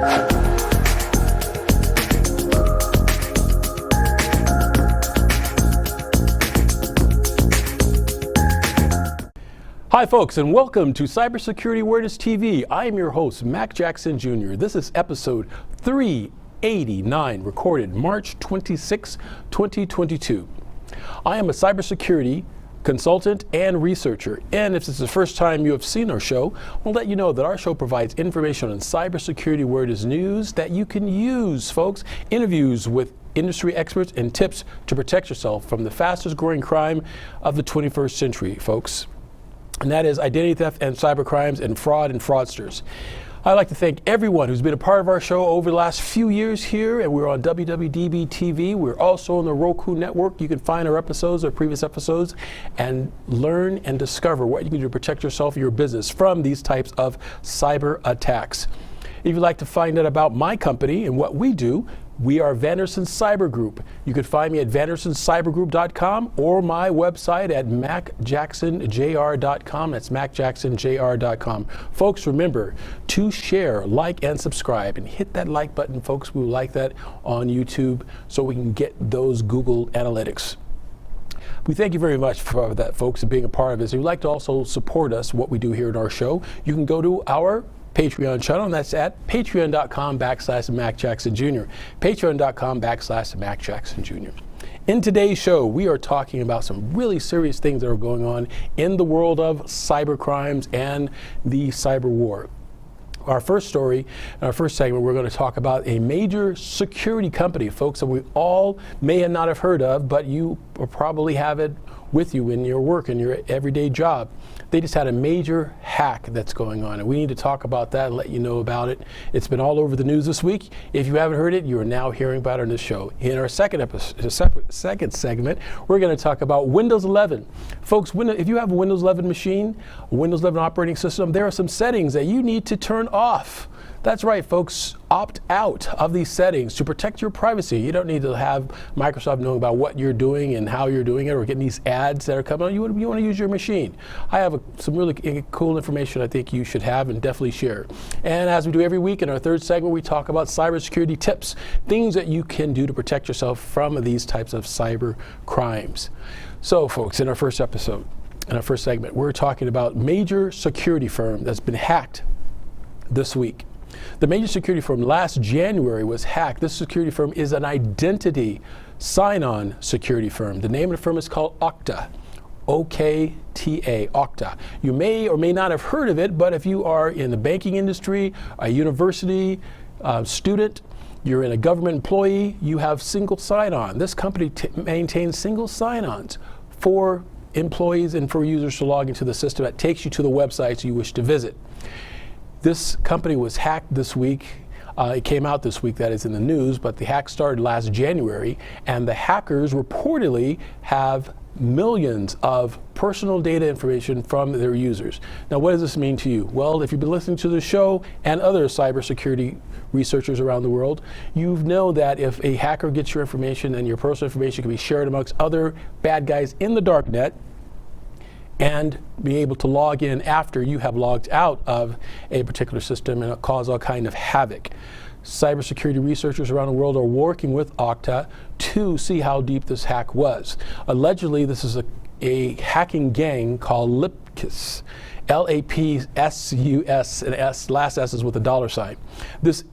Hi folks, and welcome to Cybersecurity Awareness TV. I am your host, Mac Jackson Jr. This is episode 389, recorded March 26, 2022. I am a cybersecurity consultant and researcher, and if this is the first time you have seen our show, I'll let you know that our show provides information on cybersecurity awareness news that you can use, folks, interviews with industry experts, and tips to protect yourself from the fastest growing crime of the 21st century, folks. And that is identity theft and cybercrimes and fraud and fraudsters. I'd like to thank everyone who's been a part of our show over the last few years here, and we're on WWDB TV. We're also on the Roku network. You can find our episodes, our previous episodes, and learn and discover what you can do to protect yourself and your business from these types of cyber attacks. If you'd like to find out about my company and what we do, we are Vanderson Cyber Group. You can find me at vandersoncybergroup.com or my website at macjacksonjr.com. That's macjacksonjr.com. Folks, remember to share, like, and subscribe, and hit that like button, folks. We would like that on YouTube so we can get those Google Analytics. We thank you very much for that, folks, and being a part of this. If you'd like to also support us, what we do here in our show, you can go to our Patreon channel, and that's at patreon.com/MacJacksonJr. Patreon.com/MacJacksonJr. In today's show, we are talking about some really serious things that are going on in the world of cyber crimes and the cyber war. Our first story, our first segment, we're going to talk about a major security company, folks, that we all may not have heard of, but you probably have it with you in your work, in your everyday job. They just had a major hack that's going on, and we need to talk about that and let you know about it. It's been all over the news this week. If you haven't heard it, you are now hearing about it on this show. In our second segment, we're going to talk about Windows 11. Folks, if you have a Windows 11 machine, a Windows 11 operating system, there are some settings that you need to turn off. That's right, folks. Opt out of these settings to protect your privacy. You don't need to have Microsoft knowing about what you're doing and how you're doing it, or getting these ads that are coming on. You want to use your machine. I have some really cool information I think you should have and definitely share. And as we do every week in our third segment, we talk about cybersecurity tips, things that you can do to protect yourself from these types of cyber crimes. So, folks, in our first episode, in our first segment, we're talking about major security firm that's been hacked this week. The major security firm last January was hacked. This security firm is an identity sign-on security firm. The name of the firm is called Okta. O-K-T-A, Okta. You may or may not have heard of it, but if you are in the banking industry, a university student, you're in a government employee, you have single sign-on. This company maintains single sign-ons for employees and for users to log into the system that takes you to the websites you wish to visit. This company was hacked this week. It came out this week, that is in the news, but the hack started last January, and the hackers reportedly have millions of personal data information from their users. Now, what does this mean to you? Well, if you've been listening to the show and other cybersecurity researchers around the world, you know that if a hacker gets your information, and your personal information can be shared amongst other bad guys in the dark net, and be able to log in after you have logged out of a particular system and cause all kind of havoc. Cybersecurity researchers around the world are working with Okta to see how deep this hack was. Allegedly, this is a hacking gang called Lipkus, L-A-P-S-U-S, and S, last S is with a $sign. This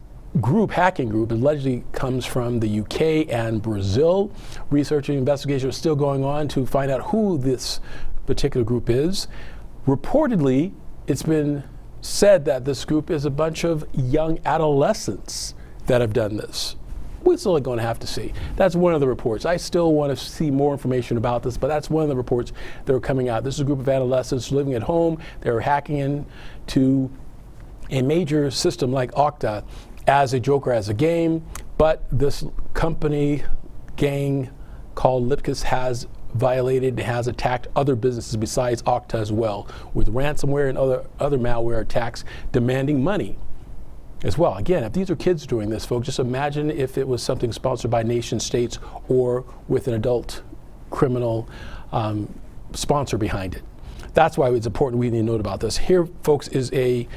hacking group allegedly comes from the UK and Brazil. Research and investigation is still going on to find out who this particular group is. Reportedly, it's been said that this group is a bunch of young adolescents that have done this. We're still going to have to see. That's one of the reports. I still want to see more information about this, but that's one of the reports that are coming out. This is a group of adolescents living at home. They're hacking into a major system like Okta as a joke or as a game, but this company gang called Lipkus has violated and has attacked other businesses besides Okta as well, with ransomware and other malware attacks demanding money as well. Again, if these are kids doing this, folks, just imagine if it was something sponsored by nation states or with an adult criminal sponsor behind it. That's why it's important we need to note about this. Here, folks, is a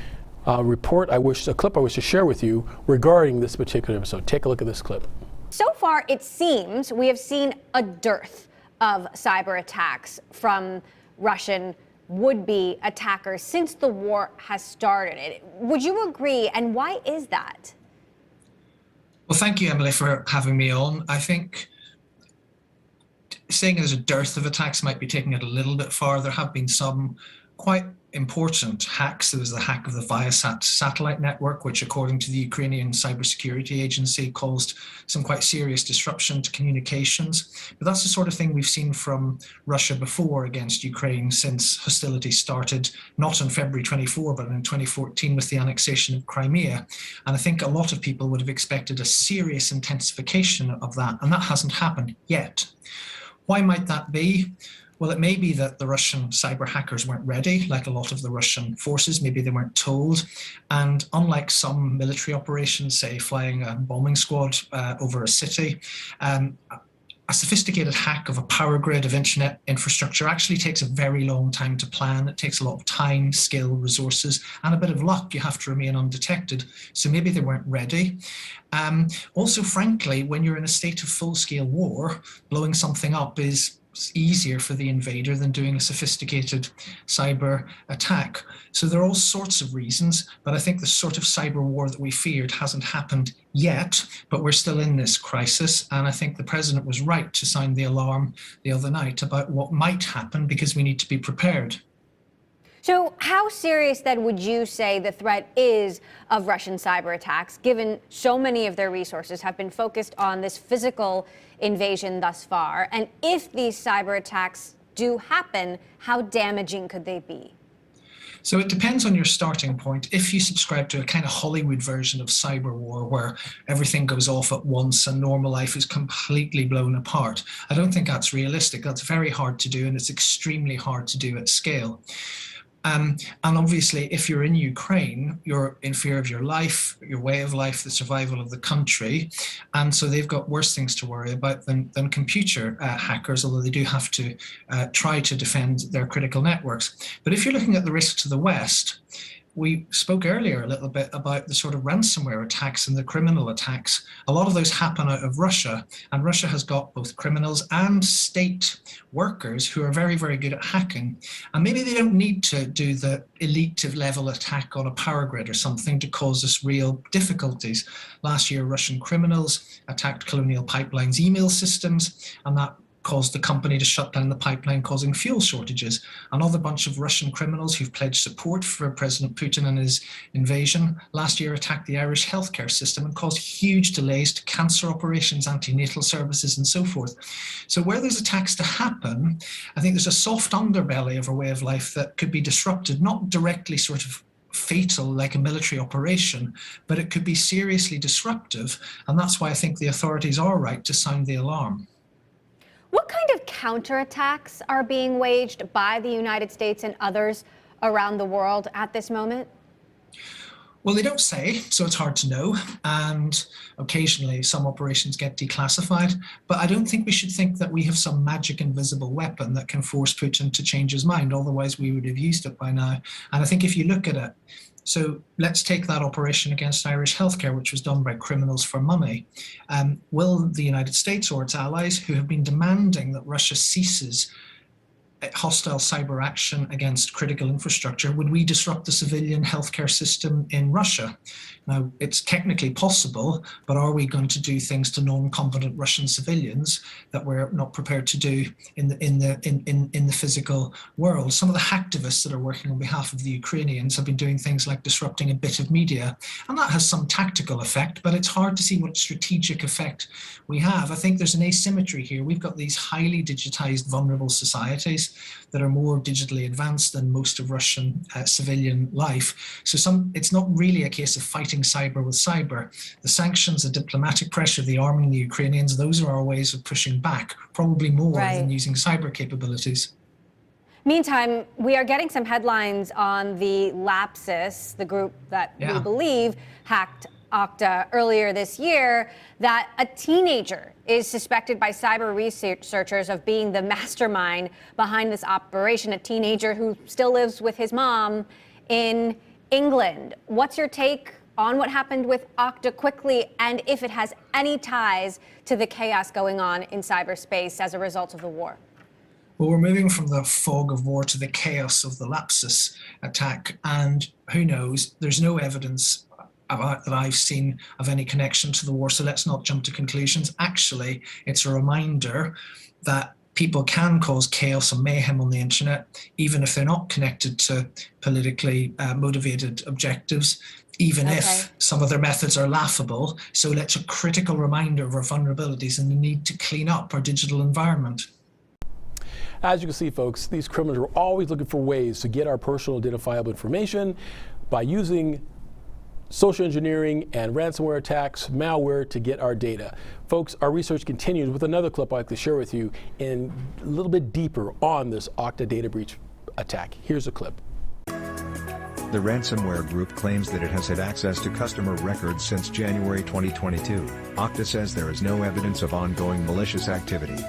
a clip I wish to share with you regarding this particular episode. Take a look at this clip. So far, it seems we have seen a dearth of cyber attacks from Russian would-be attackers since the war has started. Would you agree, and why is that? Well, thank you, Emily, for having me on. I think saying there's a dearth of attacks might be taking it a little bit far. There have been some quite important hacks. There was the hack of the Viasat satellite network, which according to the Ukrainian Cybersecurity Agency caused some quite serious disruption to communications. But that's the sort of thing we've seen from Russia before against Ukraine since hostilities started, not on February 24, but in 2014 with the annexation of Crimea. And I think a lot of people would have expected a serious intensification of that, and that hasn't happened yet. Why might that be? Well, it may be that the Russian cyber hackers weren't ready, like a lot of the Russian forces. Maybe they weren't told. And unlike some military operations, say flying a bombing squad over a city, a sophisticated hack of a power grid of internet infrastructure actually takes a very long time to plan. It takes a lot of time, skill, resources, and a bit of luck. You have to remain undetected. So maybe they weren't ready. Also, frankly, when you're in a state of full-scale war, blowing something up is easier for the invader than doing a sophisticated cyber attack. So there are all sorts of reasons, but I think the sort of cyber war that we feared hasn't happened yet, but we're still in this crisis. And I think the president was right to sound the alarm the other night about what might happen, because we need to be prepared. So how serious then would you say the threat is of Russian cyber attacks, given so many of their resources have been focused on this physical invasion thus far? And if these cyber attacks do happen, how damaging could they be? So it depends on your starting point. If you subscribe to a kind of Hollywood version of cyber war where everything goes off at once and normal life is completely blown apart, I don't think that's realistic. That's very hard to do, and it's extremely hard to do at scale. And obviously, if you're in Ukraine, you're in fear of your life, your way of life, the survival of the country. And so they've got worse things to worry about than computer hackers, although they do have to try to defend their critical networks. But if you're looking at the risk to the West, we spoke earlier a little bit about the sort of ransomware attacks and the criminal attacks. A lot of those happen out of Russia, and Russia has got both criminals and state workers who are very, very good at hacking. And maybe they don't need to do the elite level attack on a power grid or something to cause us real difficulties. Last year, Russian criminals attacked Colonial Pipeline's email systems, and that caused the company to shut down the pipeline, causing fuel shortages. Another bunch of Russian criminals who've pledged support for President Putin and his invasion last year attacked the Irish healthcare system and caused huge delays to cancer operations, antenatal services, and so forth. So where there's attacks to happen, I think there's a soft underbelly of a way of life that could be disrupted, not directly sort of fatal like a military operation, but it could be seriously disruptive. And that's why I think the authorities are right to sound the alarm. What kind of counterattacks are being waged by the United States and others around the world at this moment? Well, they don't say, so it's hard to know. And occasionally some operations get declassified. But I don't think we should think that we have some magic invisible weapon that can force Putin to change his mind. Otherwise, we would have used it by now. And I think if you look at it, so let's take that operation against Irish healthcare, which was done by criminals for money. Will the United States or its allies, who have been demanding that Russia ceases hostile cyber action against critical infrastructure, would we disrupt the civilian healthcare system in Russia? Now, it's technically possible, but are we going to do things to non-competent Russian civilians that we're not prepared to do in the physical world? Some of the hacktivists that are working on behalf of the Ukrainians have been doing things like disrupting a bit of media, and that has some tactical effect, but it's hard to see what strategic effect we have. I think there's an asymmetry here. We've got these highly digitized, vulnerable societies that are more digitally advanced than most of Russian civilian life. So it's not really a case of fighting cyber with cyber. The sanctions, the diplomatic pressure, the arming the Ukrainians, those are our ways of pushing back, probably more than using cyber capabilities. Meantime, we are getting some headlines on the Lapsus, the group that we believe hacked Okta earlier this year, that a teenager is suspected by cyber researchers of being the mastermind behind this operation, a teenager who still lives with his mom in England. What's your take on what happened with Okta quickly, and if it has any ties to the chaos going on in cyberspace as a result of the war? Well, we're moving from the fog of war to the chaos of the Lapsus attack, and who knows, there's no evidence that I've seen of any connection to the war, so let's not jump to conclusions. Actually, it's a reminder that people can cause chaos and mayhem on the internet, even if they're not connected to politically motivated objectives, even if some of their methods are laughable. So it's a critical reminder of our vulnerabilities and the need to clean up our digital environment. As you can see, folks, these criminals are always looking for ways to get our personal identifiable information by using social engineering and ransomware attacks, malware to get our data. Folks, our research continues with another clip I'd like to share with you in a little bit deeper on this Okta data breach attack. Here's a clip. The ransomware group claims that it has had access to customer records since January 2022. Okta says there is no evidence of ongoing malicious activity.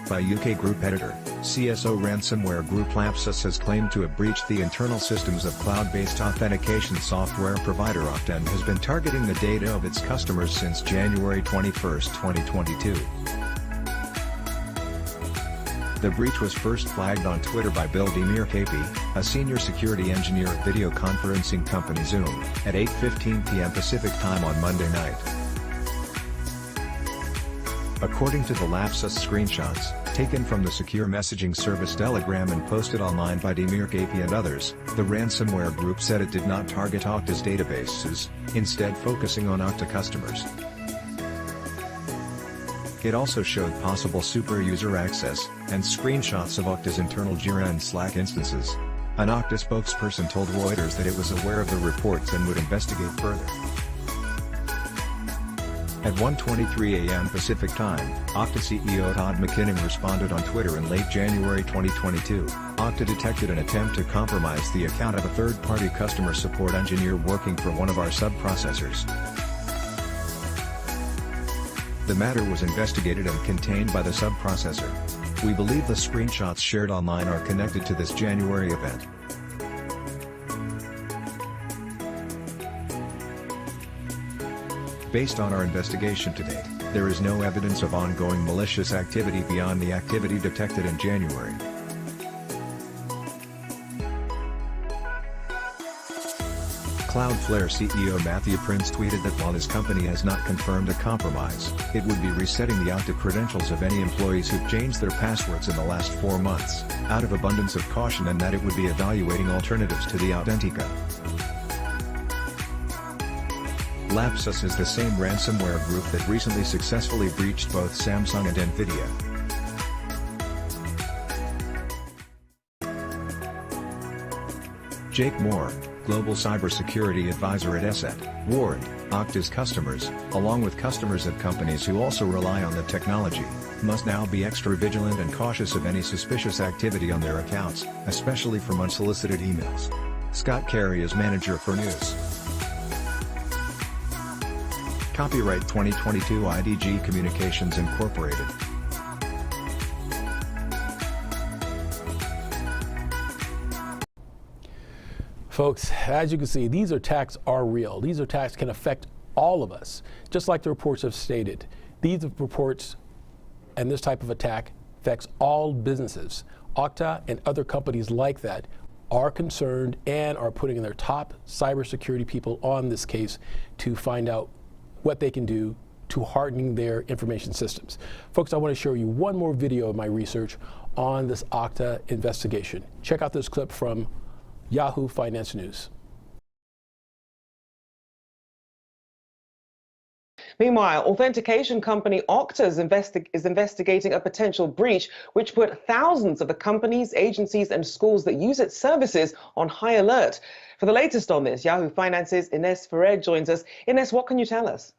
By UK group editor, CSO ransomware group Lapsus has claimed to have breached the internal systems of cloud-based authentication software provider Okta and has been targeting the data of its customers since January 21, 2022. The breach was first flagged on Twitter by Bill Demirkapi, a senior security engineer at video conferencing company Zoom, at 8:15 p.m. Pacific time on Monday night. According to the Lapsus screenshots, taken from the secure messaging service Telegram and posted online by Demirkapi and others, the ransomware group said it did not target Okta's databases, instead focusing on Okta customers. It also showed possible super user access, and screenshots of Okta's internal Jira and Slack instances. An Okta spokesperson told Reuters that it was aware of the reports and would investigate further. At 1:23 a.m. Pacific Time, Okta CEO Todd McKinnon responded on Twitter in late January 2022. Okta detected an attempt to compromise the account of a third-party customer support engineer working for one of our sub-processors. The matter was investigated and contained by the sub-processor. We believe the screenshots shared online are connected to this January event. Based on our investigation to date, there is no evidence of ongoing malicious activity beyond the activity detected in January. Cloudflare CEO Matthew Prince tweeted that while his company has not confirmed a compromise, it would be resetting the Okta credentials of any employees who've changed their passwords in the last 4 months, out of abundance of caution, and that it would be evaluating alternatives to the Authentica. Lapsus is the same ransomware group that recently successfully breached both Samsung and Nvidia. Jake Moore, Global Cybersecurity Advisor at ESET, warned, Okta's customers, along with customers at companies who also rely on the technology, must now be extra vigilant and cautious of any suspicious activity on their accounts, especially from unsolicited emails. Scott Carey is manager for news. Copyright 2022 IDG Communications Incorporated. Folks, as you can see, these attacks are real. These attacks can affect all of us, just like the reports have stated. These reports and this type of attack affects all businesses. Okta and other companies like that are concerned and are putting in their top cybersecurity people on this case to find out what they can do to hardening their information systems. Folks, I want to show you one more video of my research on this Okta investigation. Check out this clip from Yahoo Finance News. Meanwhile, authentication company Okta is investigating a potential breach which put thousands of the companies, agencies and schools that use its services on high alert. For the latest on this, Yahoo Finance's Ines Ferrer joins us. Ines, what can you tell us?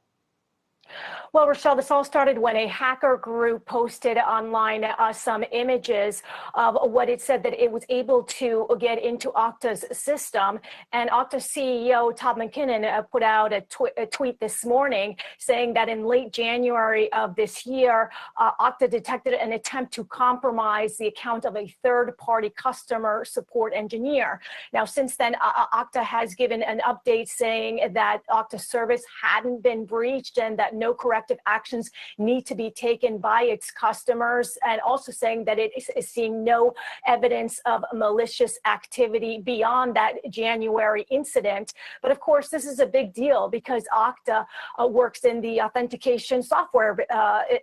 Well, Rochelle, this all started when a hacker group posted online some images of what it said that it was able to get into Okta's system. And Okta CEO Todd McKinnon put out a tweet this morning saying that in late January of this year, Okta detected an attempt to compromise the account of a third-party customer support engineer. Now, since then, Okta has given an update saying that Okta service hadn't been breached and that no corrective actions need to be taken by its customers, and also saying that it is seeing no evidence of malicious activity beyond that January incident. But of course, this is a big deal because Okta works in the authentication software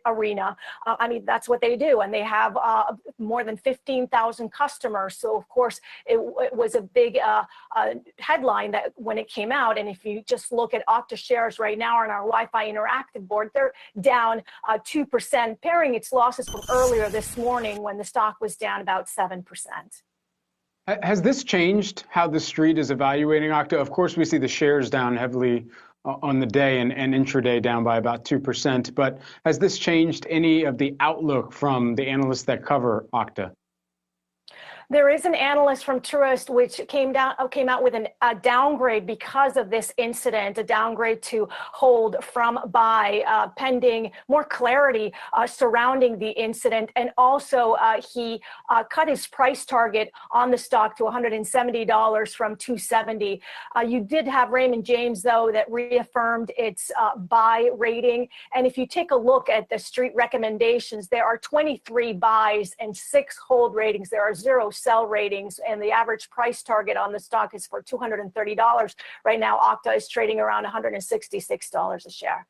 arena. I mean, that's what they do, and they have more than 15,000 customers. So of course, it was a big headline that when it came out. And if you just look at Okta shares right now on our Wi-Fi Interactive board, they're down 2%, pairing its losses from earlier this morning when the stock was down about 7%. Has this changed how the street is evaluating Okta? Of course, we see the shares down heavily on the day and intraday down by about 2%. But has this changed any of the outlook from the analysts that cover Okta? There is an analyst from Truist which came out with a downgrade because of this incident, a downgrade to hold from buy, pending more clarity surrounding the incident. And also he cut his price target on the stock to $170 from $270. You did have Raymond James, though, that reaffirmed its buy rating. And if you take a look at the street recommendations, there are 23 buys and 6 hold ratings. There are 0 sell ratings, and the average price target on the stock is for $230. Right now, Okta is trading around $166 a share.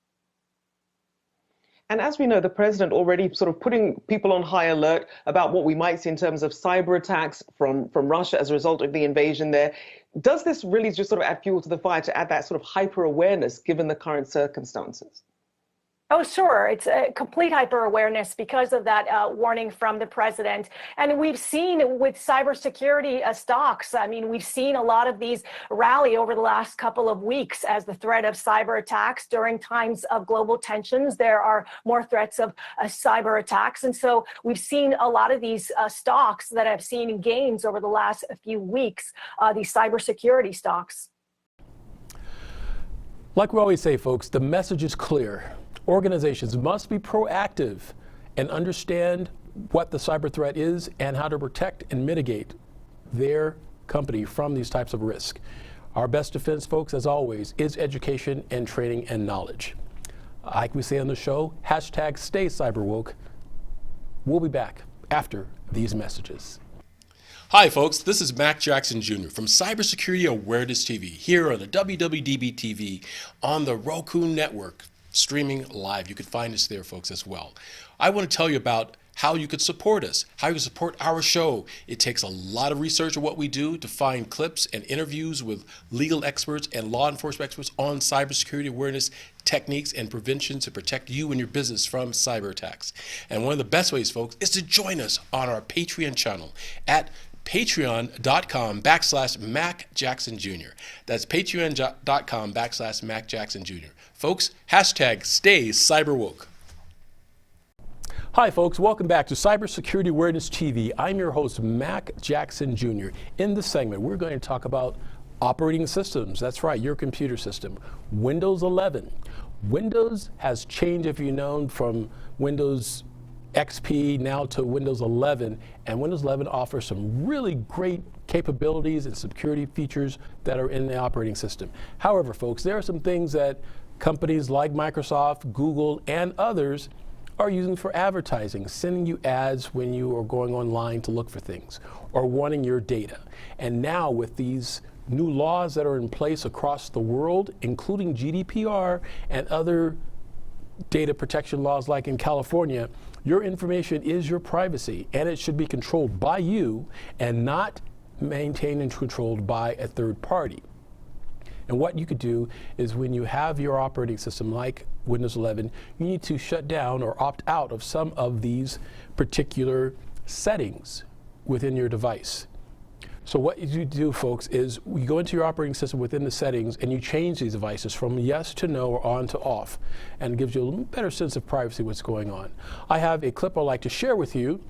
And as we know, the president already sort of putting people on high alert about what we might see in terms of cyber attacks from Russia as a result of the invasion there. Does this really just sort of add fuel to the fire to add that sort of hyper awareness given the current circumstances? Oh, sure. It's a complete hyper awareness because of that warning from the president. And we've seen with cybersecurity stocks, I mean, we've seen a lot of these rally over the last couple of weeks as the threat of cyber attacks. During times of global tensions, there are more threats of cyber attacks. And so we've seen a lot of these stocks that have seen gains over the last few weeks, these cybersecurity stocks. Like we always say, folks, the message is clear. Organizations must be proactive and understand what the cyber threat is and how to protect and mitigate their company from these types of risk. Our best defense, folks, as always, is education and training and knowledge. Like we say on the show, hashtag stay cyberwoke. We'll be back after these messages. Hi, folks. This is Mac Jackson Jr. from Cybersecurity Awareness TV here on the WWDB TV on the Roku network. Streaming live. You can find us there, folks, as well. I want to tell you about how you could support us, how you can support our show. It takes a lot of research of what we do to find clips and interviews with legal experts and law enforcement experts on cybersecurity awareness techniques and prevention to protect you and your business from cyber attacks. And one of the best ways, folks, is to join us on our Patreon channel at patreon.com/Mac Jackson Jr. That's patreon.com/Mac Jackson Jr. Folks, hashtag stay cyberwoke. Hi, folks. Welcome back to Cybersecurity Awareness TV. I'm your host, Mac Jackson Jr. In this segment, we're going to talk about operating systems. That's right, your computer system. Windows 11. Windows has changed, if you've known, from Windows XP now to Windows 11, and Windows 11 offers some really great capabilities and security features that are in the operating system. However, folks, there are some things that companies like Microsoft, Google, and others are using for advertising, sending you ads when you are going online to look for things or wanting your data. And now with these new laws that are in place across the world, including GDPR and other data protection laws like in California, your information is your privacy, and it should be controlled by you and not maintained and controlled by a third party. And what you could do is when you have your operating system like Windows 11, you need to shut down or opt out of some of these particular settings within your device. So what you do, folks, is you go into your operating system within the settings and you change these devices from yes to no or on to off, and it gives you a little better sense of privacy, what's going on. I have a clip I'd like to share with you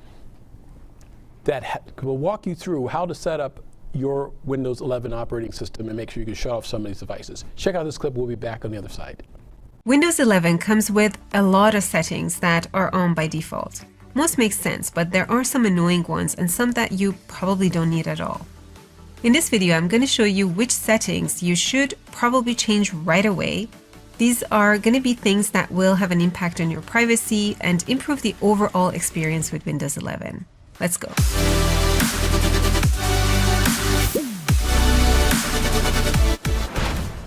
that will walk you through how to set up your Windows 11 operating system and make sure you can shut off some of these devices. Check out this clip. We'll be back on the other side. Windows 11 comes with a lot of settings that are on by default. Most make sense, but there are some annoying ones and some that you probably don't need at all. In this video, I'm going to show you which settings you should probably change right away. These are going to be things that will have an impact on your privacy and improve the overall experience with Windows 11. Let's go.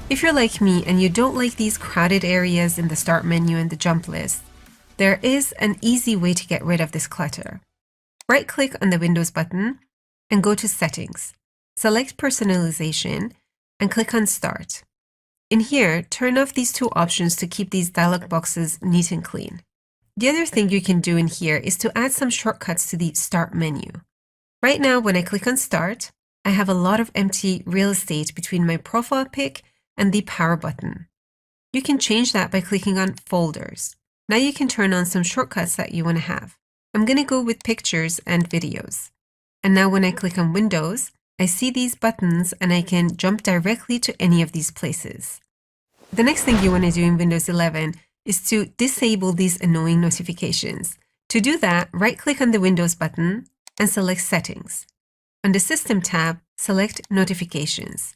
If you're like me and you don't like these crowded areas in the start menu and the jump list, there is an easy way to get rid of this clutter. Right-click on the Windows button and go to Settings. Select Personalization and click on Start. In here, turn off these two options to keep these dialog boxes neat and clean. The other thing you can do in here is to add some shortcuts to the Start menu. Right now, when I click on Start, I have a lot of empty real estate between my profile pic and the Power button. You can change that by clicking on Folders. Now you can turn on some shortcuts that you want to have. I'm going to go with Pictures and Videos. And now when I click on Windows, I see these buttons and I can jump directly to any of these places. The next thing you want to do in Windows 11 is to disable these annoying notifications. To do that, right-click on the Windows button and select Settings. On the System tab, select Notifications.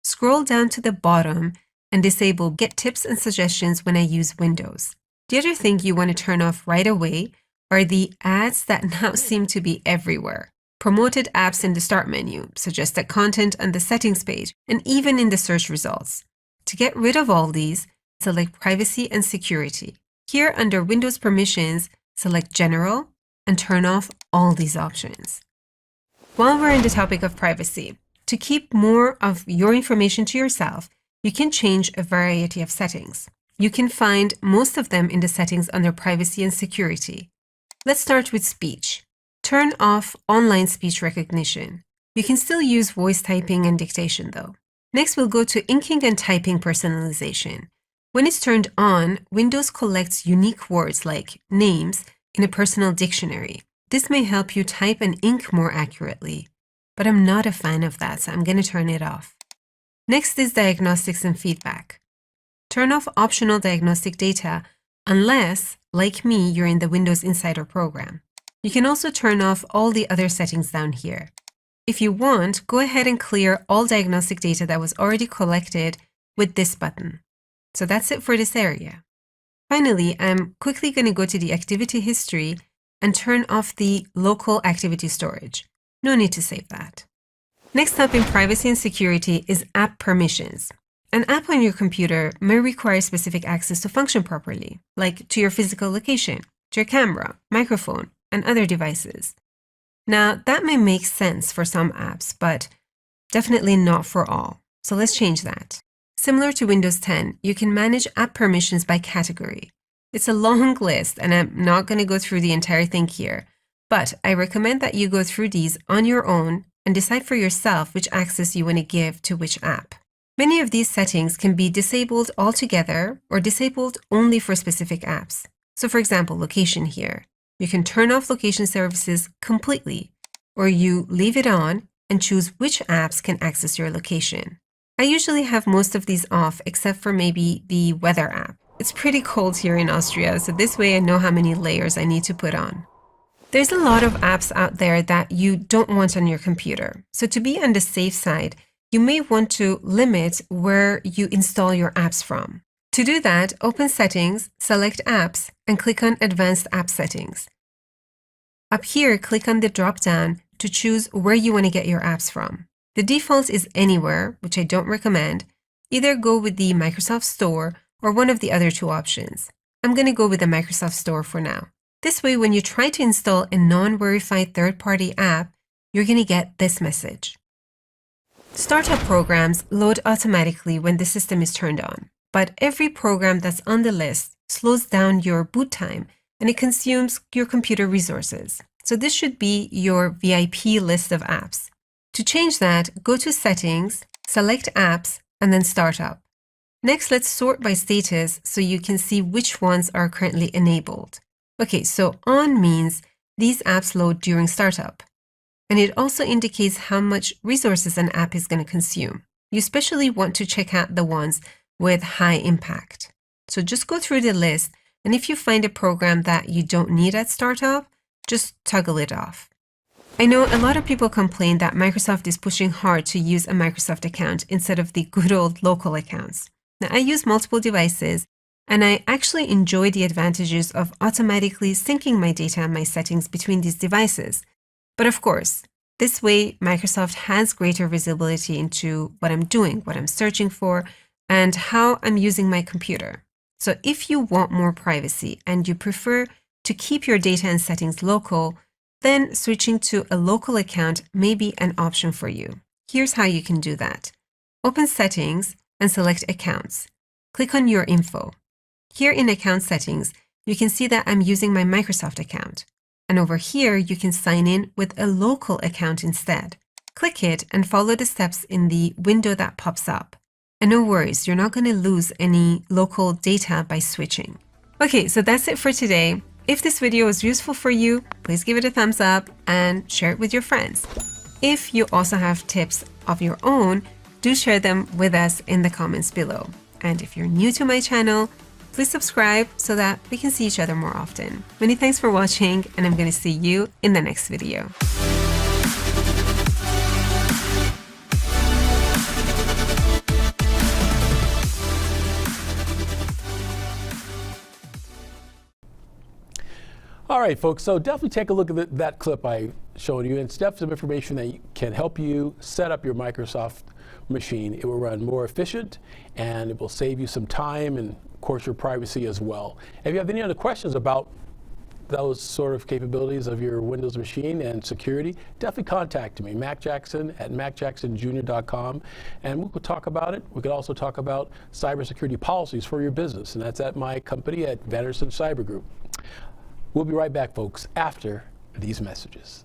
Scroll down to the bottom and disable Get Tips and Suggestions when I use Windows. The other thing you want to turn off right away are the ads that now seem to be everywhere. Promoted apps in the Start menu, suggested content on the Settings page, and even in the search results. To get rid of all these, select Privacy and Security. Here under Windows Permissions, select General and turn off all these options. While we're in the topic of privacy, to keep more of your information to yourself, you can change a variety of settings. You can find most of them in the settings under Privacy and Security. Let's start with speech. Turn off online speech recognition. You can still use voice typing and dictation though. Next, we'll go to inking and typing personalization. When it's turned on, Windows collects unique words like names in a personal dictionary. This may help you type and ink more accurately, but I'm not a fan of that, so I'm going to turn it off. Next is diagnostics and feedback. Turn off optional diagnostic data unless, like me, you're in the Windows Insider program. You can also turn off all the other settings down here. If you want, go ahead and clear all diagnostic data that was already collected with this button. So that's it for this area. Finally, I'm quickly going to go to the activity history and turn off the local activity storage. No need to save that. Next up in privacy and security is app permissions. An app on your computer may require specific access to function properly, like to your physical location, to your camera, microphone, and other devices. Now, that may make sense for some apps, but definitely not for all. So let's change that. Similar to Windows 10, you can manage app permissions by category. It's a long list, and I'm not going to go through the entire thing here, but I recommend that you go through these on your own and decide for yourself which access you want to give to which app. Many of these settings can be disabled altogether or disabled only for specific apps. So for example, location here. You can turn off location services completely, or you leave it on and choose which apps can access your location. I usually have most of these off except for maybe the weather app. It's pretty cold here in Austria, so this way I know how many layers I need to put on. There's a lot of apps out there that you don't want on your computer. So to be on the safe side, you may want to limit where you install your apps from. To do that, open Settings, select Apps, and click on Advanced App Settings. Up here, click on the drop-down to choose where you want to get your apps from. The default is Anywhere, which I don't recommend. Either go with the Microsoft Store or one of the other two options. I'm going to go with the Microsoft Store for now. This way, when you try to install a non-verified third-party app, you're going to get this message. Startup programs load automatically when the system is turned on, but every program that's on the list slows down your boot time and it consumes your computer resources. So this should be your VIP list of apps. To change that, go to Settings, select Apps, and then Startup. Next, let's sort by status so you can see which ones are currently enabled. Okay, so On means these apps load during startup. And it also indicates how much resources an app is going to consume. You especially want to check out the ones with high impact. So just go through the list, and if you find a program that you don't need at startup, just toggle it off. I know a lot of people complain that Microsoft is pushing hard to use a Microsoft account instead of the good old local accounts. Now, I use multiple devices, and I actually enjoy the advantages of automatically syncing my data and my settings between these devices. But of course, this way, Microsoft has greater visibility into what I'm doing, what I'm searching for, and how I'm using my computer. So if you want more privacy and you prefer to keep your data and settings local, then switching to a local account may be an option for you. Here's how you can do that. Open Settings and select Accounts. Click on Your Info. Here in Account Settings, you can see that I'm using my Microsoft account. And over here, you can sign in with a local account instead. Click it and follow the steps in the window that pops up. And no worries, you're not going to lose any local data by switching. Okay, so that's it for today. If this video was useful for you, please give it a thumbs up and share it with your friends. If you also have tips of your own, do share them with us in the comments below. And if you're new to my channel, please subscribe so that we can see each other more often. Many thanks for watching, and I'm going to see you in the next video. All right, folks, so definitely take a look at that clip I showed you. It's definitely some information that can help you set up your Microsoft machine. It will run more efficient, and it will save you some time and, of course, your privacy as well. If you have any other questions about those sort of capabilities of your Windows machine and security, definitely contact me, Mac Jackson at macjacksonjr.com, and we could talk about it. We could also talk about cybersecurity policies for your business, and that's at my company at Vanderson Cyber Group. We'll be right back, folks, after these messages.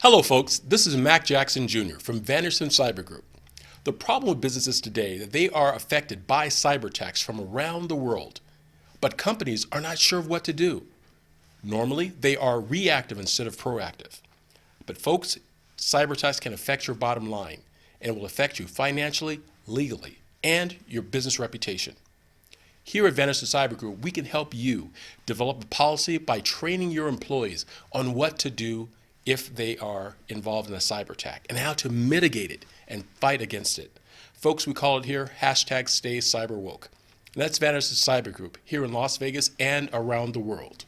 Hello, folks. This is Mac Jackson Jr. from Vanderson Cyber Group. The problem with businesses today is that they are affected by cyber attacks from around the world, but companies are not sure of what to do. Normally, they are reactive instead of proactive. But folks, cyber attacks can affect your bottom line, and it will affect you financially, legally, and your business reputation. Here at Vanderson Cyber Group, we can help you develop a policy by training your employees on what to do if they are involved in a cyber attack and how to mitigate it and fight against it. Folks, we call it here #StayCyberWoke. And that's Vanderson Cyber Group here in Las Vegas and around the world.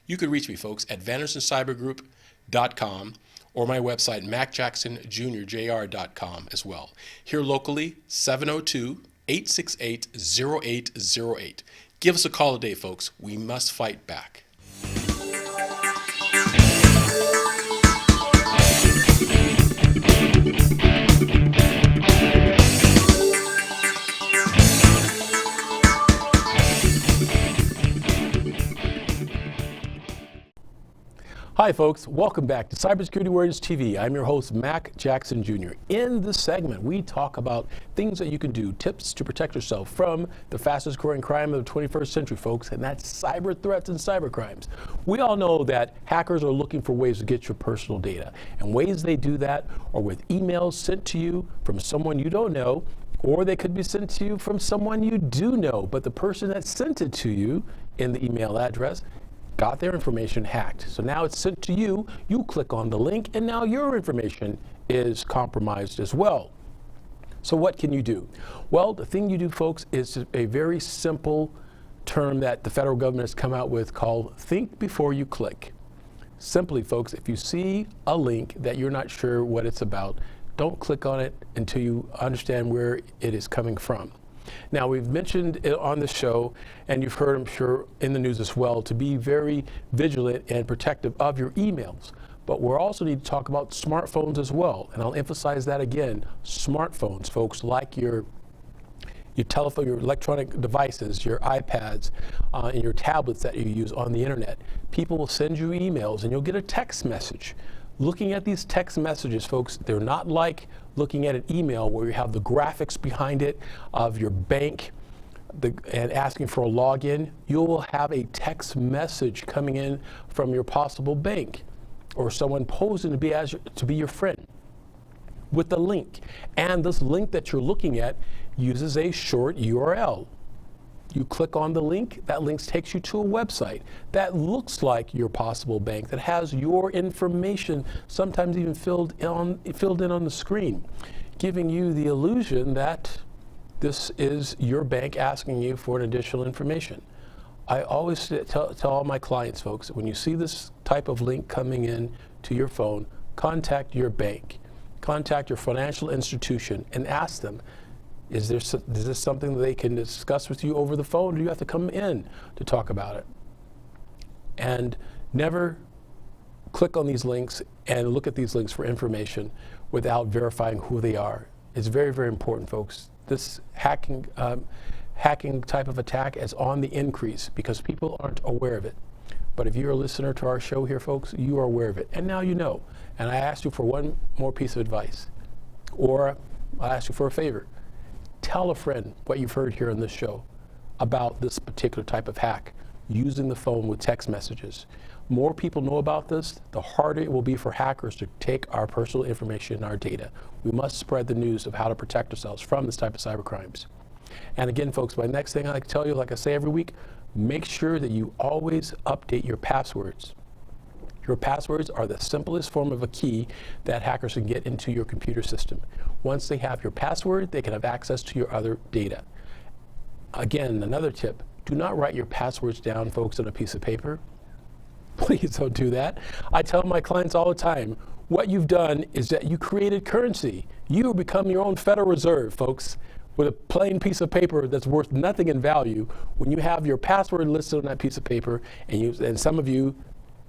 You can reach me, folks, at vandersoncybergroup.com or my website, macjacksonjr.com as well. Here locally, 702-868-0808. Give us a call today, folks. We must fight back. Hi folks, welcome back to Cybersecurity Awareness TV. I'm your host, Mac Jackson Jr. In this segment, we talk about things that you can do, tips to protect yourself from the fastest growing crime of the 21st century, folks, and that's cyber threats and cyber crimes. We all know that hackers are looking for ways to get your personal data, and ways they do that are with emails sent to you from someone you don't know, or they could be sent to you from someone you do know, but the person that sent it to you in the email address got their information hacked. So now it's sent to you, you click on the link, and now your information is compromised as well. So what can you do? Well, the thing you do, folks, is a very simple term that the federal government has come out with called think before you click. Simply, folks, if you see a link that you're not sure what it's about, don't click on it until you understand where it is coming from. Now, we've mentioned it on the show, and you've heard, I'm sure, in the news as well, to be very vigilant and protective of your emails. But we also need to talk about smartphones as well. And I'll emphasize that again, smartphones, folks, like your telephone, your electronic devices, your iPads, and your tablets that you use on the internet. People will send you emails and you'll get a text message. Looking at these text messages, folks, they're not like looking at an email where you have the graphics behind it of your bank and asking for a login. You will have a text message coming in from your possible bank or someone posing to be your friend with a link. And this link that you're looking at uses a short URL. You click on the link, that link takes you to a website that looks like your possible bank, that has your information, sometimes even filled in on the screen, giving you the illusion that this is your bank asking you for an additional information. I always tell all my clients, folks, when you see this type of link coming in to your phone, contact your bank, contact your financial institution and ask them, is this something that they can discuss with you over the phone, or do you have to come in to talk about it? And never click on these links and look at these links for information without verifying who they are. It's very, very important, folks. This hacking type of attack is on the increase because people aren't aware of it. But if you're a listener to our show here, folks, you are aware of it. And now you know. And I ask you for one more piece of advice, or I ask you for a favor. Tell a friend what you've heard here on this show about this particular type of hack using the phone with text messages. More people know about this, the harder it will be for hackers to take our personal information and our data. We must spread the news of how to protect ourselves from this type of cyber crimes. And again, folks, my next thing I like to tell you, like I say every week, make sure that you always update your passwords. Your passwords are the simplest form of a key that hackers can get into your computer system. Once they have your password, they can have access to your other data. Again, another tip, do not write your passwords down, folks, on a piece of paper. Please don't do that. I tell my clients all the time, what you've done is that you created currency. You become your own Federal Reserve, folks, with a plain piece of paper that's worth nothing in value. When you have your password listed on that piece of paper, and some of you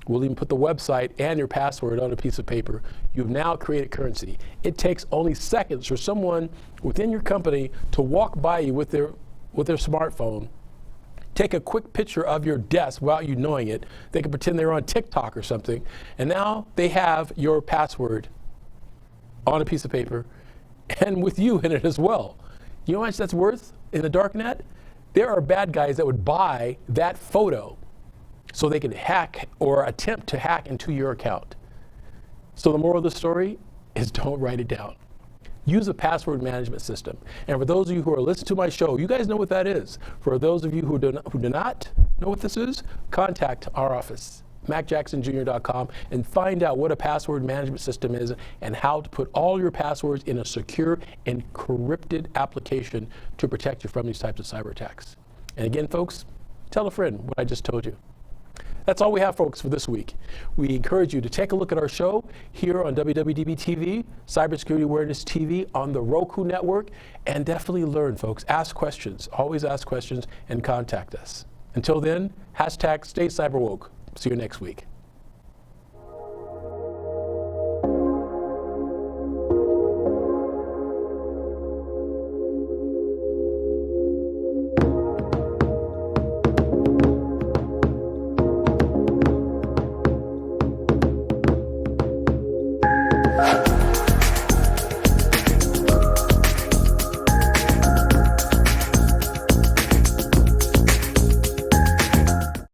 will even put the website and your password on a piece of paper, you've now created currency. It takes only seconds for someone within your company to walk by you with their smartphone, take a quick picture of your desk without you knowing it. They can pretend they're on TikTok or something, and now they have your password on a piece of paper and with you in it as well. You know how much that's worth in the dark net? There are bad guys that would buy that photo so they can hack or attempt to hack into your account. So the moral of the story is don't write it down. Use a password management system. And for those of you who are listening to my show, you guys know what that is. For those of you who do not know what this is, contact our office, macjacksonjr.com, and find out what a password management system is and how to put all your passwords in a secure, encrypted application to protect you from these types of cyber attacks. And again, folks, tell a friend what I just told you. That's all we have, folks, for this week. We encourage you to take a look at our show here on WWDB TV, Cybersecurity Awareness TV, on the Roku network, and definitely learn, folks. Ask questions. Always ask questions and contact us. Until then, #StayCyberWoke. See you next week.